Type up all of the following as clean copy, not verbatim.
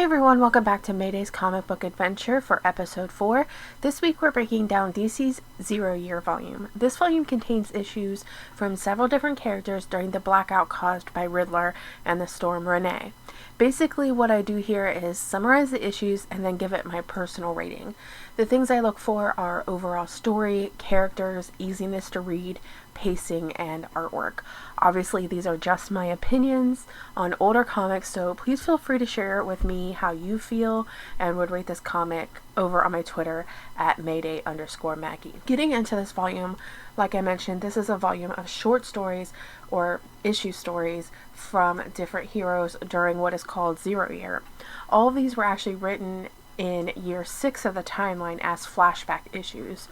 Hey everyone, welcome back to Mayday's comic book adventure for episode 4. This week we're breaking down DC's Zero Year volume. This volume contains issues from several different characters during the blackout caused by Riddler and the Storm Renee. Basically what I do here is summarize the issues and then give it my personal rating. The things I look for are overall story, characters, easiness to read, pacing, and artwork. Obviously these are just my opinions on older comics, so please feel free to share with me how you feel and would rate this comic over on my Twitter at Mayday_Maggie. Getting into this volume, like I mentioned, this is a volume of short stories or issue stories from different heroes during what is called Zero Year. All of these were actually written in year 6 of the timeline as flashback issues.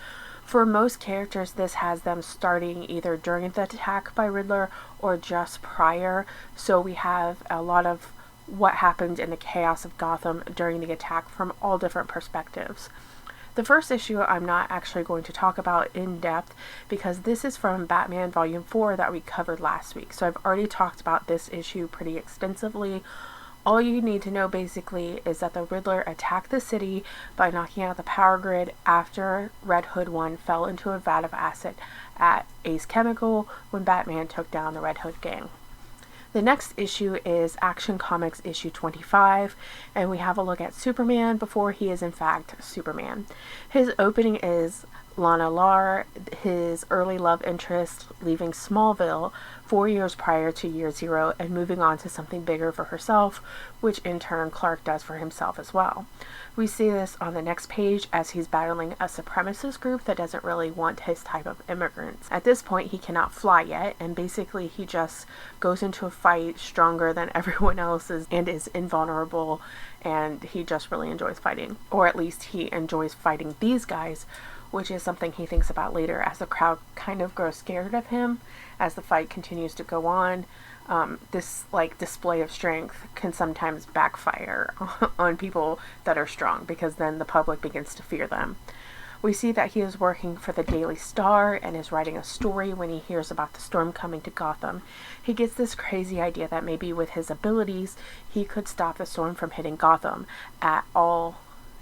For most characters, this has them starting either during the attack by Riddler or just prior, so we have a lot of what happened in the chaos of Gotham during the attack from all different perspectives. The first issue I'm not actually going to talk about in depth because this is from Batman Volume 4 that we covered last week, so I've already talked about this issue pretty extensively. All you need to know basically is that the Riddler attacked the city by knocking out the power grid after Red Hood 1 fell into a vat of acid at Ace Chemical when Batman took down the Red Hood gang. The next issue is Action Comics issue 25, and we have a look at Superman before he is in fact Superman. His opening is Lana Lar, his early love interest, leaving Smallville 4 years prior to year 0 and moving on to something bigger for herself, which in turn Clark does for himself as well. We see this on the next page as he's battling a supremacist group that doesn't really want his type of immigrants. At this point he cannot fly yet, and basically he just goes into a fight stronger than everyone else and is invulnerable, and he just really enjoys fighting. Or at least he enjoys fighting these guys, which is something he thinks about later as the crowd kind of grows scared of him as the fight continues to go on. This display of strength can sometimes backfire on people that are strong because then the public begins to fear them. We see that he is working for the Daily Star and is writing a story when he hears about the storm coming to Gotham. He gets this crazy idea that maybe with his abilities he could stop the storm from hitting Gotham at all,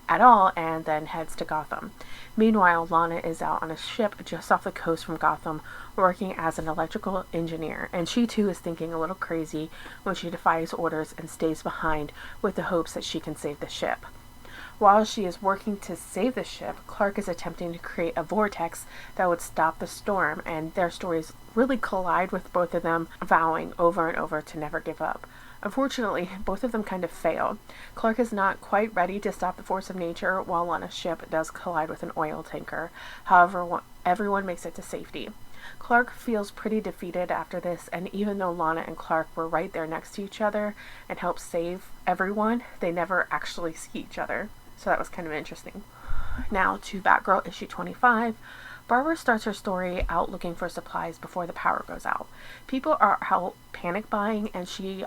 and then heads to Gotham. Meanwhile, Lana is out on a ship just off the coast from Gotham working as an electrical engineer, and she too is thinking a little crazy when she defies orders and stays behind with the hopes that she can save the ship. While she is working to save the ship, Clark is attempting to create a vortex that would stop the storm, and their stories really collide with both of them vowing over and over to never give up. Unfortunately, both of them kind of fail. Clark is not quite ready to stop the force of nature, while Lana's ship does collide with an oil tanker. However, everyone makes it to safety. Clark feels pretty defeated after this, and even though Lana and Clark were right there next to each other and helped save everyone, they never actually see each other. So that was kind of interesting. Now to Batgirl Issue 25. Barbara starts her story out looking for supplies before the power goes out. People are out panic buying, and she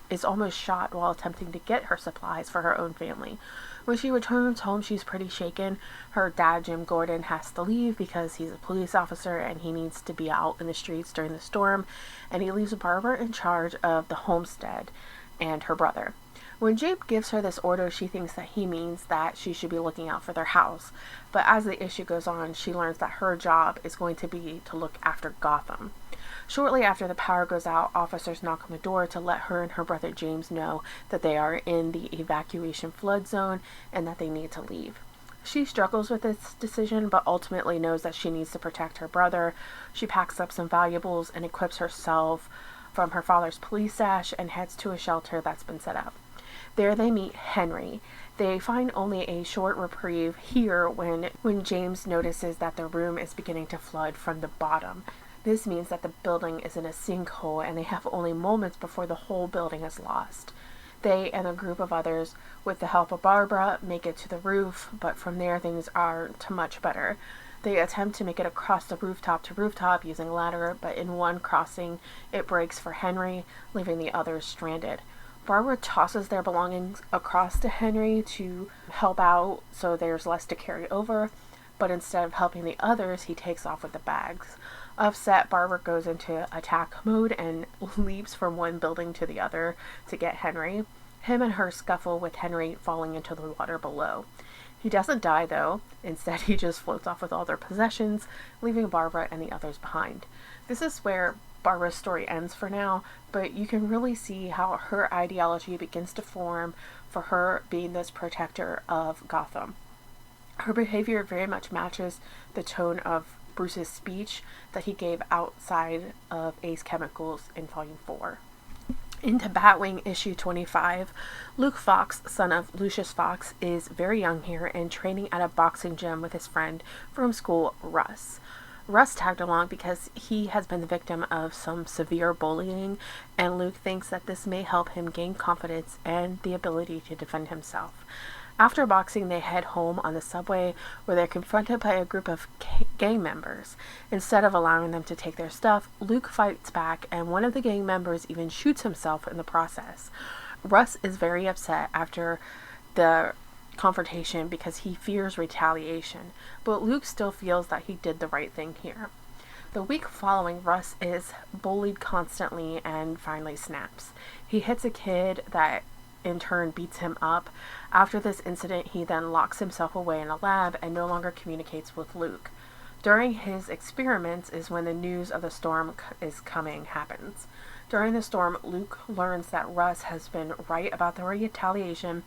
is almost shot while attempting to get her supplies for her own family. When she returns home, she's pretty shaken. Her dad, Jim Gordon, has to leave because he's a police officer and he needs to be out in the streets during the storm, and he leaves Barbara in charge of the homestead and her brother. When Jabe gives her this order, she thinks that he means that she should be looking out for their house. But as the issue goes on, she learns that her job is going to be to look after Gotham. Shortly after the power goes out, officers knock on the door to let her and her brother James know that they are in the evacuation flood zone and that they need to leave. She struggles with this decision, but ultimately knows that she needs to protect her brother. She packs up some valuables and equips herself from her father's police sash and heads to a shelter that's been set up. There they meet Henry. They find only a short reprieve here when James notices that the room is beginning to flood from the bottom. This means that the building is in a sinkhole and they have only moments before the whole building is lost. They and a group of others, with the help of Barbara, make it to the roof, but from there things aren't much better. They attempt to make it across the rooftop to rooftop using a ladder, but in one crossing it breaks for Henry, leaving the others stranded. Barbara tosses their belongings across to Henry to help out so there's less to carry over, but instead of helping the others, he takes off with the bags. Upset, Barbara goes into attack mode and leaps from one building to the other to get Henry. Him and her scuffle with Henry falling into the water below. He doesn't die though. Instead, he just floats off with all their possessions, leaving Barbara and the others behind. This is where Barbara's story ends for now, but you can really see how her ideology begins to form for her being this protector of Gotham. Her behavior very much matches the tone of Bruce's speech that he gave outside of Ace Chemicals in Volume 4. Into Batwing Issue 25, Luke Fox, son of Lucius Fox, is very young here and training at a boxing gym with his friend from school, Russ. Russ tagged along because he has been the victim of some severe bullying, and Luke thinks that this may help him gain confidence and the ability to defend himself. After boxing, they head home on the subway where they're confronted by a group of gang members. Instead of allowing them to take their stuff, Luke fights back, and one of the gang members even shoots himself in the process. Russ is very upset after the confrontation because he fears retaliation, but Luke still feels that he did the right thing here. The week following, Russ is bullied constantly and finally snaps. He hits a kid that in turn beats him up. After this incident, he then locks himself away in a lab and no longer communicates with Luke. During his experiments is when the news of the storm is coming happens. During the storm, Luke learns that Russ has been right about the retaliation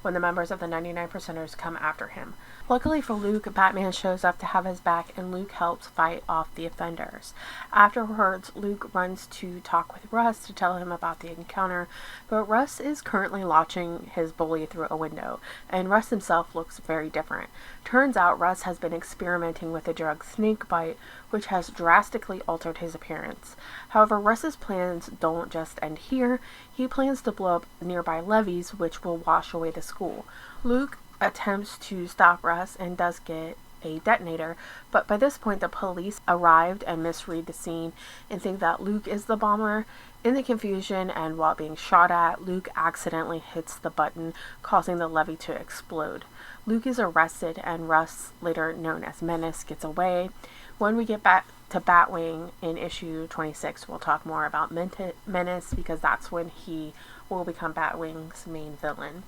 when the members of the 99 Percenters come after him. Luckily for Luke, Batman shows up to have his back and Luke helps fight off the offenders. Afterwards, Luke runs to talk with Russ to tell him about the encounter, but Russ is currently watching his bully through a window, and Russ himself looks very different. Turns out Russ has been experimenting with the drug snakebite, which has drastically altered his appearance. However, Russ's plans don't just end here. He plans to blow up nearby levees, which will wash away the school. Luke attempts to stop Russ and does get a detonator, but by this point the police arrived and misread the scene and think that Luke is the bomber. In the confusion and while being shot at, Luke accidentally hits the button, causing the levee to explode. Luke is arrested and Russ, later known as Menace, gets away. When we get back to Batwing in issue 26, we'll talk more about Menace because that's when he will become Batwing's main villain.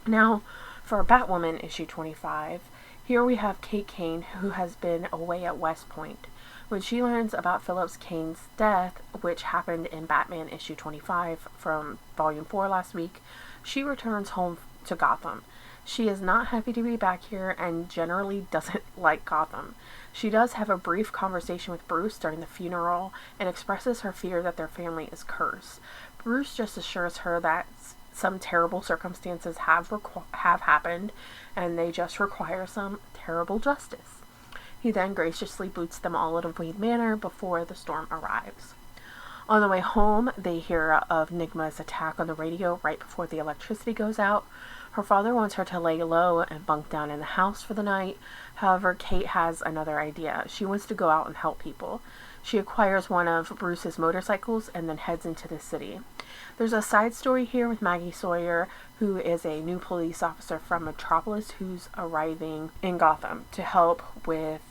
Now, for Batwoman issue 25, here we have Kate Kane, who has been away at West Point. When she learns about Phillips Kane's death, which happened in Batman issue 25 from volume 4 last week, she returns home to Gotham. She is not happy to be back here and generally doesn't like Gotham. She does have a brief conversation with Bruce during the funeral and expresses her fear that their family is cursed. Bruce just assures her that some terrible circumstances have happened and they just require some terrible justice. He then graciously boots them all out of Wayne Manor before the storm arrives. On the way home, they hear of Nigma's attack on the radio right before the electricity goes out. Her father wants her to lay low and bunk down in the house for the night. However, Kate has another idea. She wants to go out and help people. She acquires one of Bruce's motorcycles and then heads into the city. There's a side story here with Maggie Sawyer, who is a new police officer from Metropolis who's arriving in Gotham to help with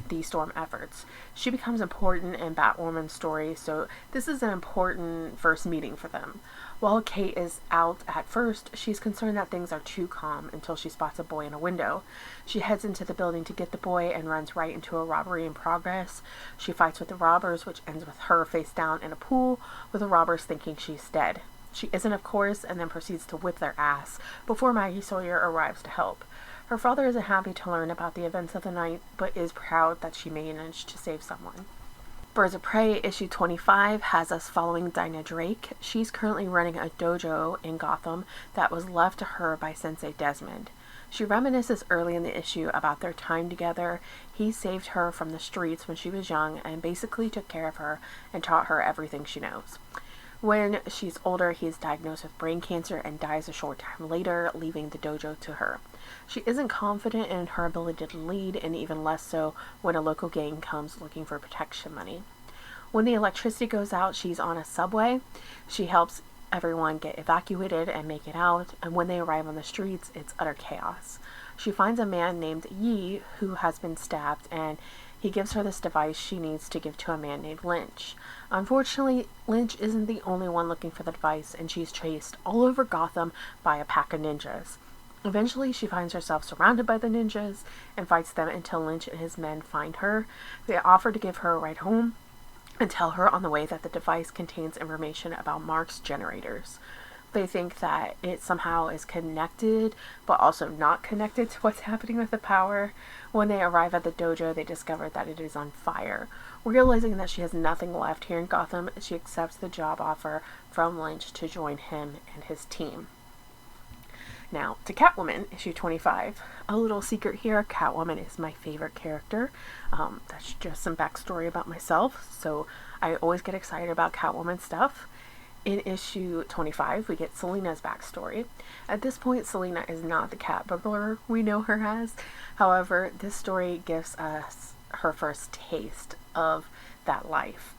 the storm efforts. She becomes important in Batwoman's story, so this is an important first meeting for them. While Kate is out at first, she's concerned that things are too calm until she spots a boy in a window. She heads into the building to get the boy and runs right into a robbery in progress. She fights with the robbers, which ends with her face down in a pool, with the robbers thinking she's dead. She isn't, of course, and then proceeds to whip their ass before Maggie Sawyer arrives to help. Her father isn't happy to learn about the events of the night, but is proud that she managed to save someone. Birds of Prey issue 25 has us following Dinah Drake. She's currently running a dojo in Gotham that was left to her by Sensei Desmond. She reminisces early in the issue about their time together. He saved her from the streets when she was young and basically took care of her and taught her everything she knows. When she's older, he is diagnosed with brain cancer and dies a short time later, leaving the dojo to her. She isn't confident in her ability to lead, and even less so when a local gang comes looking for protection money. When the electricity goes out, she's on a subway. She helps everyone get evacuated and make it out, and when they arrive on the streets, it's utter chaos. She finds a man named Yi who has been stabbed, and He gives her this device she needs to give to a man named Lynch. Unfortunately, Lynch isn't the only one looking for the device, and she's chased all over Gotham by a pack of ninjas. Eventually, she finds herself surrounded by the ninjas and fights them until Lynch and his men find her. They offer to give her a ride home and tell her on the way that the device contains information about Mark's generators. They think that it somehow is connected, but also not connected to what's happening with the power. When they arrive at the dojo, they discover that it is on fire. Realizing that she has nothing left here in Gotham, she accepts the job offer from Lynch to join him and his team. Now, to Catwoman, issue 25. A little secret here, Catwoman is my favorite character. That's just some backstory about myself, so I always get excited about Catwoman stuff. In issue 25, we get Selina's backstory. At this point, Selina is not the cat burglar we know her as. However, this story gives us her first taste of that life.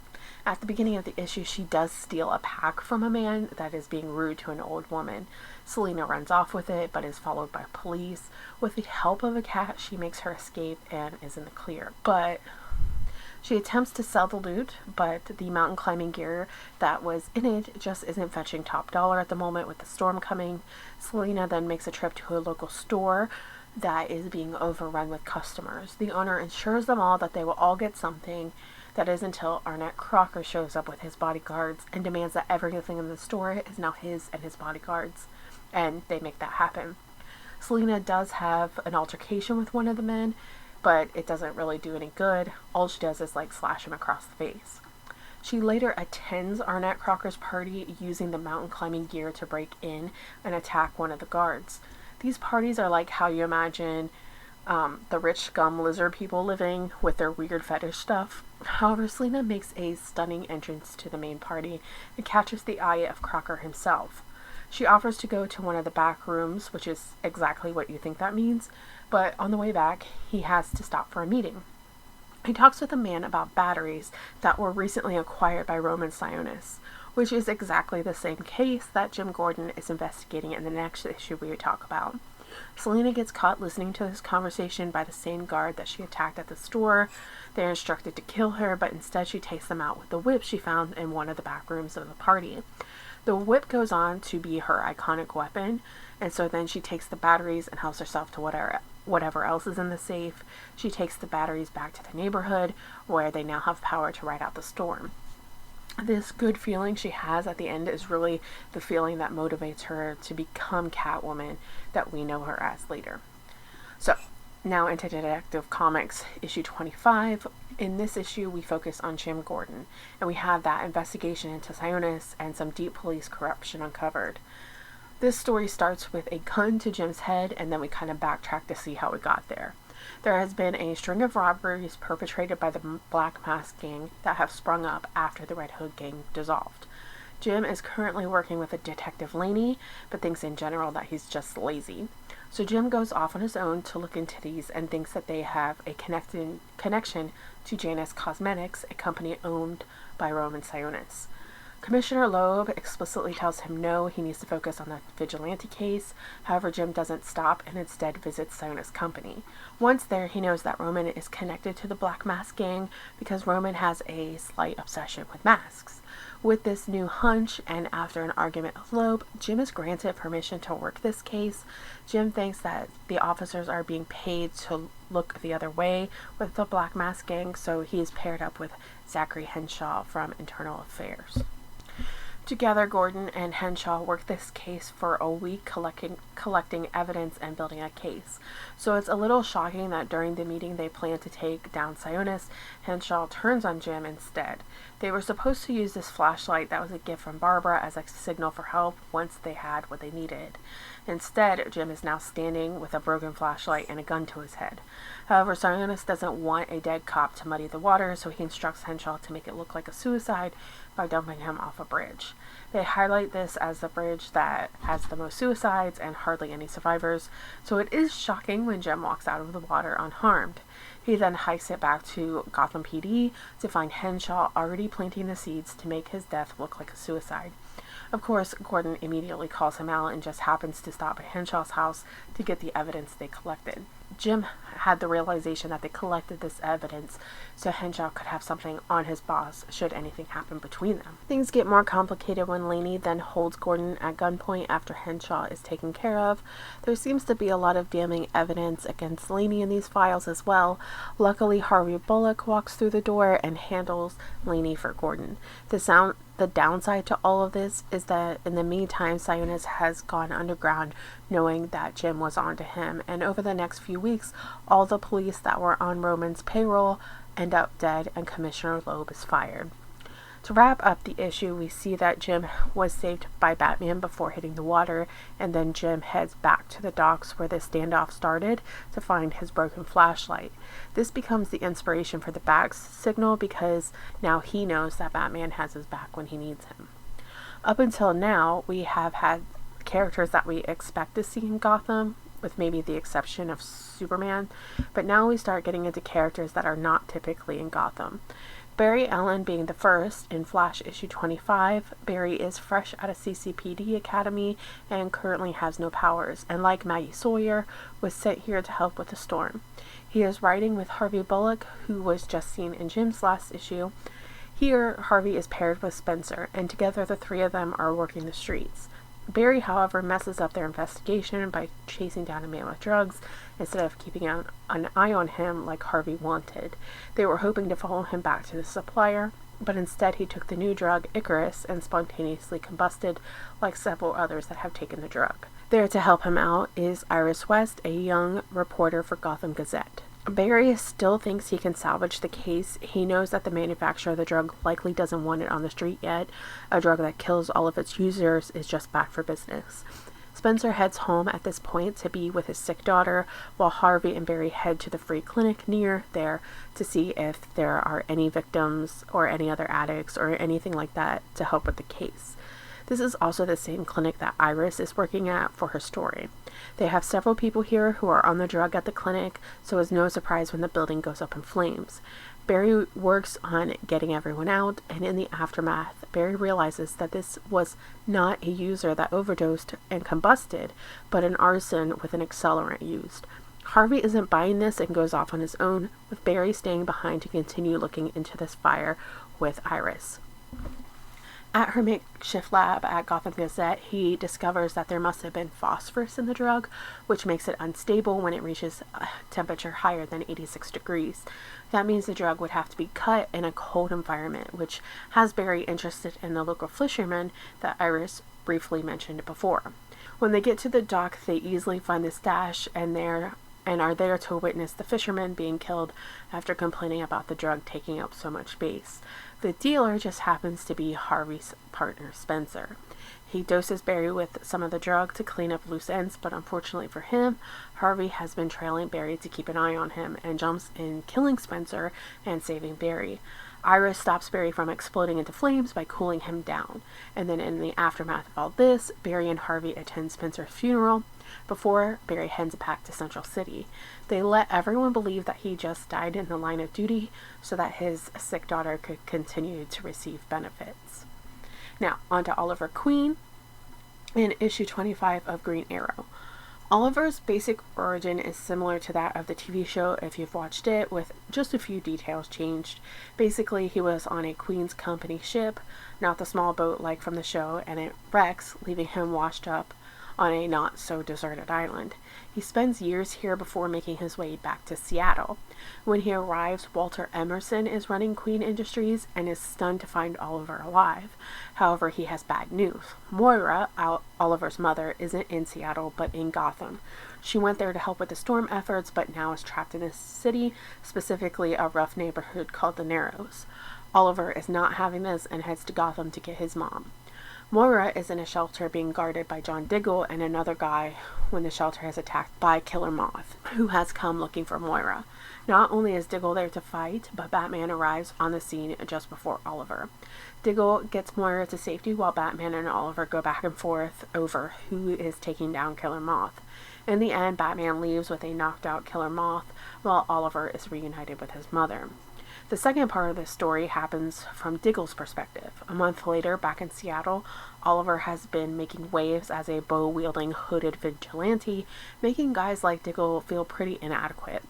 At the beginning of the issue, she does steal a pack from a man that is being rude to an old woman. Selina runs off with it, but is followed by police. With the help of a cat, she makes her escape and is in the clear. But she attempts to sell the loot, but the mountain climbing gear that was in it just isn't fetching top dollar at the moment with the storm coming. Selina then makes a trip to a local store that is being overrun with customers. The owner assures them all that they will all get something. That is until Arnett Crocker shows up with his bodyguards and demands that everything in the store is now his and his bodyguards. And they make that happen. Selina does have an altercation with one of the men, but it doesn't really do any good. All she does is slash him across the face. She later attends Arnett Crocker's party using the mountain climbing gear to break in and attack one of the guards. These parties are like how you imagine the rich scum lizard people living with their weird fetish stuff. However, Selina makes a stunning entrance to the main party and catches the eye of Crocker himself. She offers to go to one of the back rooms, which is exactly what you think that means, but on the way back, he has to stop for a meeting. He talks with a man about batteries that were recently acquired by Roman Sionis, which is exactly the same case that Jim Gordon is investigating in the next issue we would talk about. Selina gets caught listening to this conversation by the same guard that she attacked at the store. They're instructed to kill her, but instead she takes them out with the whip she found in one of the back rooms of the party. The whip goes on to be her iconic weapon, and so then she takes the batteries and helps herself to whatever else is in the safe. She takes the batteries back to the neighborhood, where they now have power to ride out the storm. This good feeling she has at the end is really the feeling that motivates her to become Catwoman that we know her as later. So, now into Detective Comics issue 25. In this issue, we focus on Jim Gordon, and we have that investigation into Sionis and some deep police corruption uncovered. This story starts with a gun to Jim's head, and then we kind of backtrack to see how we got there. There has been a string of robberies perpetrated by the Black Mask Gang that have sprung up after the Red Hood Gang dissolved. Jim is currently working with a Detective Laney, but thinks in general that he's just lazy. So Jim goes off on his own to look into these and thinks that they have a connection to Janus Cosmetics, a company owned by Roman Sionis. Commissioner Loeb explicitly tells him no, he needs to focus on the vigilante case. However, Jim doesn't stop and instead visits Sionis Company. Once there, he knows that Roman is connected to the Black Mask Gang because Roman has a slight obsession with masks. With this new hunch, and after an argument with Loeb, Jim is granted permission to work this case. Jim thinks that the officers are being paid to look the other way with the Black Mask Gang, so he is paired up with Zachary Henshaw from Internal Affairs. Together, Gordon and Henshaw work this case for a week, collecting evidence and building a case. So it's a little shocking that during the meeting they plan to take down Sionis, Henshaw turns on Jim instead. They were supposed to use this flashlight that was a gift from Barbara as a signal for help once they had what they needed. Instead, Jim is now standing with a broken flashlight and a gun to his head. However, Sionis doesn't want a dead cop to muddy the water, so he instructs Henshaw to make it look like a suicide by dumping him off a bridge. They highlight this as the bridge that has the most suicides and hardly any survivors, so it is shocking when Jim walks out of the water unharmed. He then hikes it back to Gotham PD to find Henshaw already planting the seeds to make his death look like a suicide. Of course, Gordon immediately calls him out and just happens to stop at Henshaw's house to get the evidence they collected. Jim had the realization that they collected this evidence so Henshaw could have something on his boss should anything happen between them. Things get more complicated when Laney then holds Gordon at gunpoint after Henshaw is taken care of. There seems to be a lot of damning evidence against Laney in these files as well. Luckily, Harvey Bullock walks through the door and handles Laney for Gordon. The downside to all of this is that in the meantime, Sionis has gone underground knowing that Jim was onto him, and over the next few weeks, all the police that were on Roman's payroll end up dead and Commissioner Loeb is fired. To wrap up the issue, we see that Jim was saved by Batman before hitting the water, and then Jim heads back to the docks where the standoff started to find his broken flashlight. This becomes the inspiration for the bat signal because now he knows that Batman has his back when he needs him. Up until now, we have had characters that we expect to see in Gotham, with maybe the exception of Superman, but now we start getting into characters that are not typically in Gotham. Barry Allen being the first in Flash issue 25, Barry is fresh out of CCPD Academy and currently has no powers, and like Maggie Sawyer, was sent here to help with the storm. He is riding with Harvey Bullock, who was just seen in Jim's last issue. Here, Harvey is paired with Spencer, and together the three of them are working the streets. Barry, however, messes up their investigation by chasing down a man with drugs instead of keeping an eye on him like Harvey wanted. They were hoping to follow him back to the supplier, but instead he took the new drug, Icarus, and spontaneously combusted like several others that have taken the drug. There to help him out is Iris West, a young reporter for Gotham Gazette. Barry still thinks he can salvage the case. He knows that the manufacturer of the drug likely doesn't want it on the street yet. A drug that kills all of its users is just bad for business. Spencer heads home at this point to be with his sick daughter, while Harvey and Barry head to the free clinic near there to see if there are any victims or any other addicts or anything like that to help with the case. This is also the same clinic that Iris is working at for her story. They have several people here who are on the drug at the clinic, so it's no surprise when the building goes up in flames. Barry works on getting everyone out, and in the aftermath, Barry realizes that this was not a user that overdosed and combusted, but an arson with an accelerant used. Harvey isn't buying this and goes off on his own, with Barry staying behind to continue looking into this fire with Iris. At her makeshift lab at Gotham Gazette, he discovers that there must have been phosphorus in the drug, which makes it unstable when it reaches a temperature higher than 86 degrees. That means the drug would have to be cut in a cold environment, which has Barry interested in the local fisherman that Iris briefly mentioned before. When they get to the dock, they easily find the stash and are there to witness the fisherman being killed after complaining about the drug taking up so much space. The dealer just happens to be Harvey's partner, Spencer. He doses Barry with some of the drug to clean up loose ends, but unfortunately for him, Harvey has been trailing Barry to keep an eye on him and jumps in, killing Spencer and saving Barry. Iris stops Barry from exploding into flames by cooling him down. And then in the aftermath of all this, Barry and Harvey attend Spencer's funeral before Barry heads back to Central City. They let everyone believe that he just died in the line of duty so that his sick daughter could continue to receive benefits. Now, on to Oliver Queen in issue 25 of Green Arrow. Oliver's basic origin is similar to that of the TV show if you've watched it, with just a few details changed. Basically, he was on a Queen's Company ship, not the small boat like from the show, and it wrecks, leaving him washed up on a not-so-deserted island. He spends years here before making his way back to Seattle. When he arrives, Walter Emerson is running Queen Industries and is stunned to find Oliver alive. However, he has bad news. Moira, Oliver's mother, isn't in Seattle but in Gotham. She went there to help with the storm efforts but now is trapped in a city, specifically a rough neighborhood called the Narrows. Oliver is not having this and heads to Gotham to get his mom. Moira is in a shelter being guarded by John Diggle and another guy when the shelter is attacked by Killer Moth, who has come looking for Moira. Not only is Diggle there to fight, but Batman arrives on the scene just before Oliver. Diggle gets Moira to safety while Batman and Oliver go back and forth over who is taking down Killer Moth. In the end, Batman leaves with a knocked out Killer Moth while Oliver is reunited with his mother. The second part of this story happens from Diggle's perspective. A month later, back in Seattle, Oliver has been making waves as a bow-wielding hooded vigilante, making guys like Diggle feel pretty inadequate.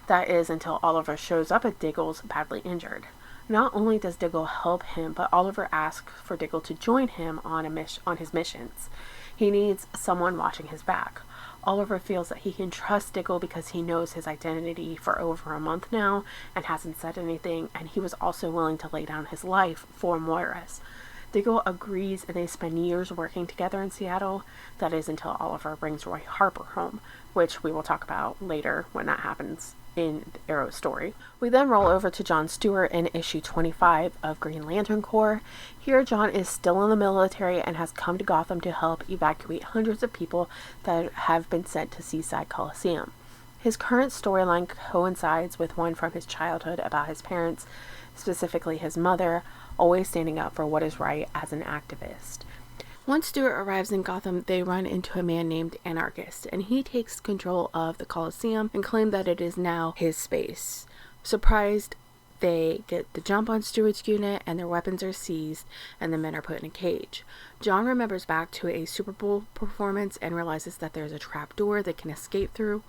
That is until Oliver shows up at Diggle's badly injured. Not only does Diggle help him, but Oliver asks for Diggle to join him on his missions. He needs someone watching his back. Oliver feels that he can trust Diggle because he knows his identity for over a month now and hasn't said anything, and he was also willing to lay down his life for Moira's. Diggle agrees, and they spend years working together in Seattle. That is until Oliver brings Roy Harper home, which we will talk about later when that happens in Arrow's story. We then roll over to Jon Stewart in issue 25 of Green Lantern Corps. Here, Jon is still in the military and has come to Gotham to help evacuate hundreds of people that have been sent to Seaside Coliseum. His current storyline coincides with one from his childhood about his parents, specifically his mother, always standing up for what is right as an activist. Once Stewart arrives in Gotham, they run into a man named Anarchist, and he takes control of the Coliseum and claims that it is now his space. Surprised, they get the jump on Stewart's unit, and their weapons are seized, and the men are put in a cage. Jon remembers back to a Super Bowl performance and realizes that there's a trap door they can escape through.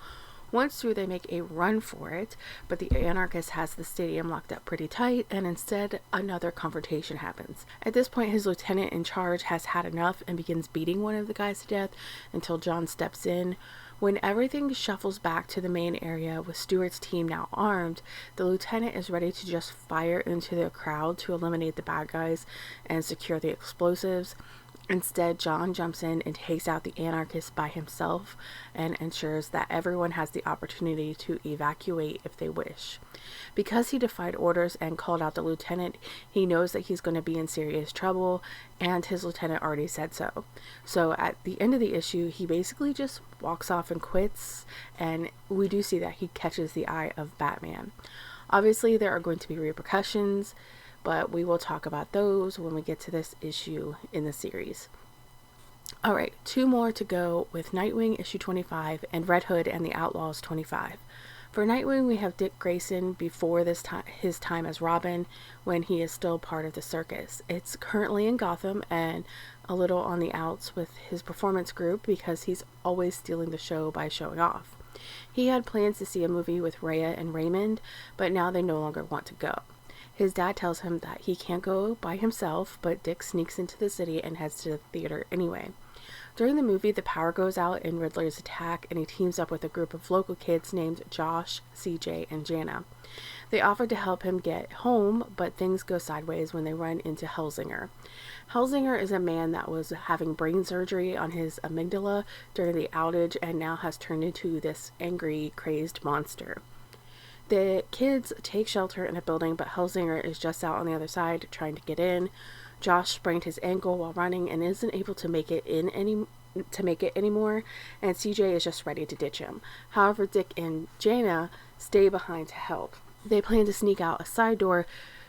Once through, they make a run for it, but the Anarchist has the stadium locked up pretty tight, and instead, another confrontation happens. At this point, his lieutenant in charge has had enough and begins beating one of the guys to death until Jon steps in. When everything shuffles back to the main area with Stewart's team now armed, the lieutenant is ready to just fire into the crowd to eliminate the bad guys and secure the explosives. Instead, Jon jumps in and takes out the Anarchist by himself and ensures that everyone has the opportunity to evacuate if they wish. Because he defied orders and called out the lieutenant, he knows that he's going to be in serious trouble, and his lieutenant already said so. So at the end of the issue, he basically just walks off and quits, and we do see that he catches the eye of Batman. Obviously, there are going to be repercussions, but we will talk about those when we get to this issue in the series. Alright, 2 more to go with Nightwing issue 25 and Red Hood and the Outlaws 25. For Nightwing, we have Dick Grayson before his time as Robin, when he is still part of the circus. It's currently in Gotham and a little on the outs with his performance group because he's always stealing the show by showing off. He had plans to see a movie with Rhea and Raymond, but now they no longer want to go. His dad tells him that he can't go by himself, but Dick sneaks into the city and heads to the theater anyway. During the movie, the power goes out in Riddler's attack, and he teams up with a group of local kids named Josh, CJ, and Jana. They offer to help him get home, but things go sideways when they run into Hellsinger. Hellsinger is a man that was having brain surgery on his amygdala during the outage and now has turned into this angry, crazed monster. The kids take shelter in a building, but Hellsinger is just out on the other side trying to get in. Josh sprained his ankle while running and isn't able to make it anymore, and CJ is just ready to ditch him. However, Dick and Jana stay behind to help. They plan to sneak out a side door.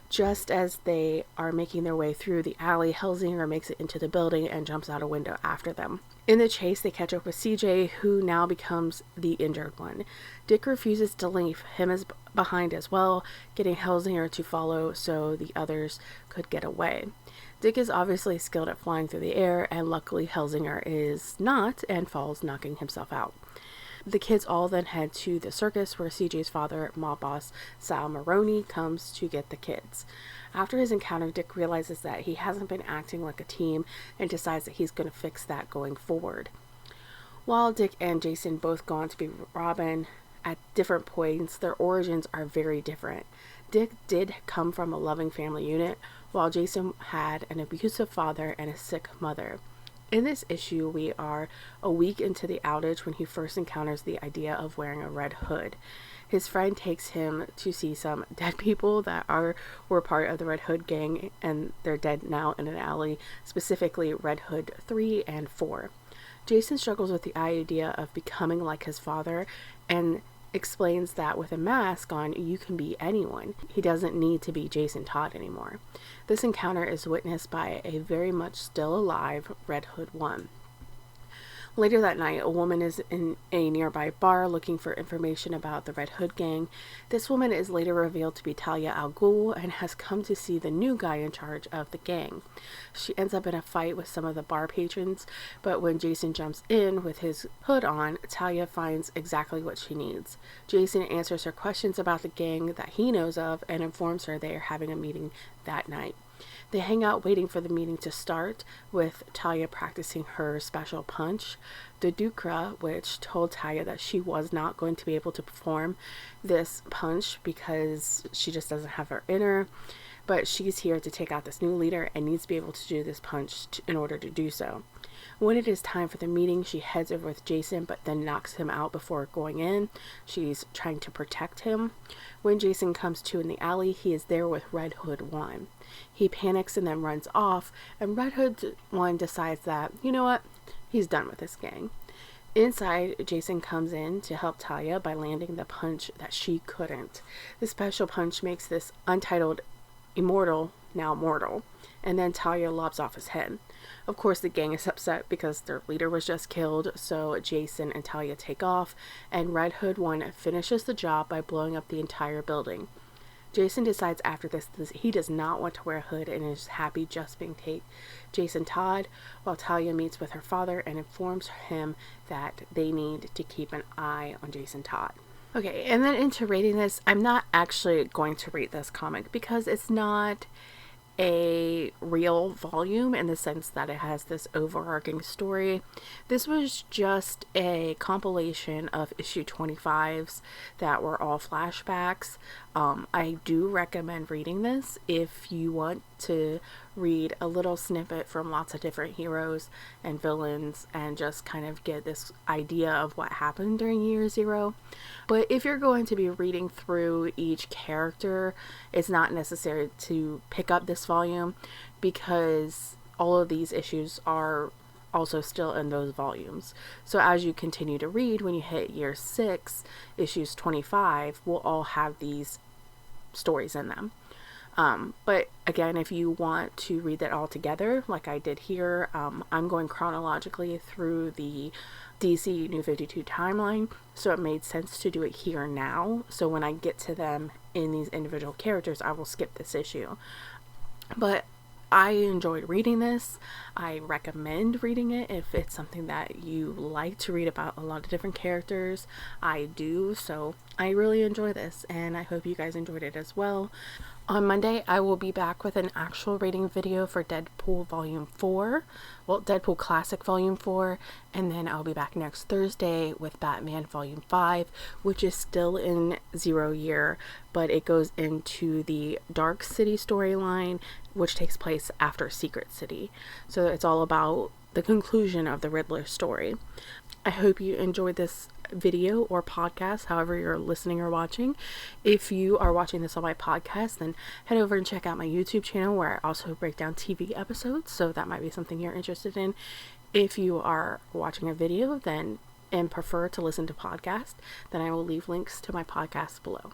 Just as they are making their way through the alley, Hellsinger makes it into the building and jumps out a window after them. In the chase, they catch up with CJ, who now becomes the injured one. Dick refuses to leave him behind as well, getting Hellsinger to follow so the others could get away. Dick is obviously skilled at flying through the air, and luckily Hellsinger is not and falls, knocking himself out. The kids all then head to the circus where CJ's father, mob boss Sal Maroney, comes to get the kids. After his encounter, Dick realizes that he hasn't been acting like a team and decides that he's going to fix that going forward. While Dick and Jason both go on to be Robin, at different points, their origins are very different. Dick did come from a loving family unit, while Jason had an abusive father and a sick mother. In this issue, we are a week into the outage when he first encounters the idea of wearing a red hood. His friend takes him to see some dead people that were part of the Red Hood gang, and they're dead now in an alley, specifically Red Hood 3 and 4. Jason struggles with the idea of becoming like his father and explains that with a mask on, you can be anyone. He doesn't need to be Jason Todd anymore. This encounter is witnessed by a very much still alive Red Hood 1. Later that night, a woman is in a nearby bar looking for information about the Red Hood gang. This woman is later revealed to be Talia al Ghul and has come to see the new guy in charge of the gang. She ends up in a fight with some of the bar patrons, but when Jason jumps in with his hood on, Talia finds exactly what she needs. Jason answers her questions about the gang that he knows of and informs her they are having a meeting that night. They hang out waiting for the meeting to start, with Talia practicing her special punch, the Dukra, which told Talia that she was not going to be able to perform this punch because she just doesn't have her in her, but she's here to take out this new leader and needs to be able to do this punch in order to do so. When it is time for the meeting, she heads over with Jason, but then knocks him out before going in. She's trying to protect him. When Jason comes to in the alley, he is there with Red Hood 1. He panics and then runs off, and Red Hood 1 decides that, you know what, he's done with this gang. Inside, Jason comes in to help Talia by landing the punch that she couldn't. The special punch makes this Untitled Immortal now mortal, and then Talia lobs off his head. Of course, the gang is upset because their leader was just killed, so Jason and Talia take off, and Red Hood 1 finishes the job by blowing up the entire building. Jason decides after this he does not want to wear a hood and is happy just being Jason Todd, while Talia meets with her father and informs him that they need to keep an eye on Jason Todd. Okay, and then into rating this, I'm not actually going to rate this comic because it's not a real volume in the sense that it has this overarching story. This was just a compilation of issue 25s that were all flashbacks. I do recommend reading this if you want to read a little snippet from lots of different heroes and villains and just kind of get this idea of what happened during Year Zero. But if you're going to be reading through each character, it's not necessary to pick up this volume because all of these issues are also still in those volumes. So as you continue to read, when you hit Year 6, issues 25 will all have these stories in them. But again, if you want to read that all together, like I did here, I'm going chronologically through the DC New 52 timeline, so it made sense to do it here now. So when I get to them in these individual characters, I will skip this issue. But I enjoyed reading this. I recommend reading it if it's something that you like to read about a lot of different characters. I do, so I really enjoy this, and I hope you guys enjoyed it as well. On Monday, I will be back with an actual rating video for Deadpool Volume 4. Well, Deadpool Classic Volume 4. And then I'll be back next Thursday with Batman Volume 5, which is still in 0 year, but it goes into the Dark City storyline, which takes place after Secret City. So it's all about the conclusion of the Riddler story. I hope you enjoyed this video or podcast, however you're listening or watching. If you are watching this on my podcast, then head over and check out my YouTube channel where I also break down TV episodes, so that might be something you're interested in. If you are watching a video then and prefer to listen to podcast, then I will leave links to my podcast below.